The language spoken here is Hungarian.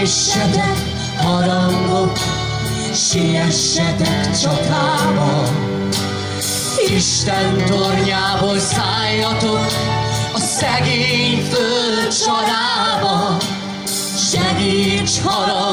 Üssetek harangok, siessetek csatába. Isten tornyából szálljatok a szegény föld csalába. Segíts harang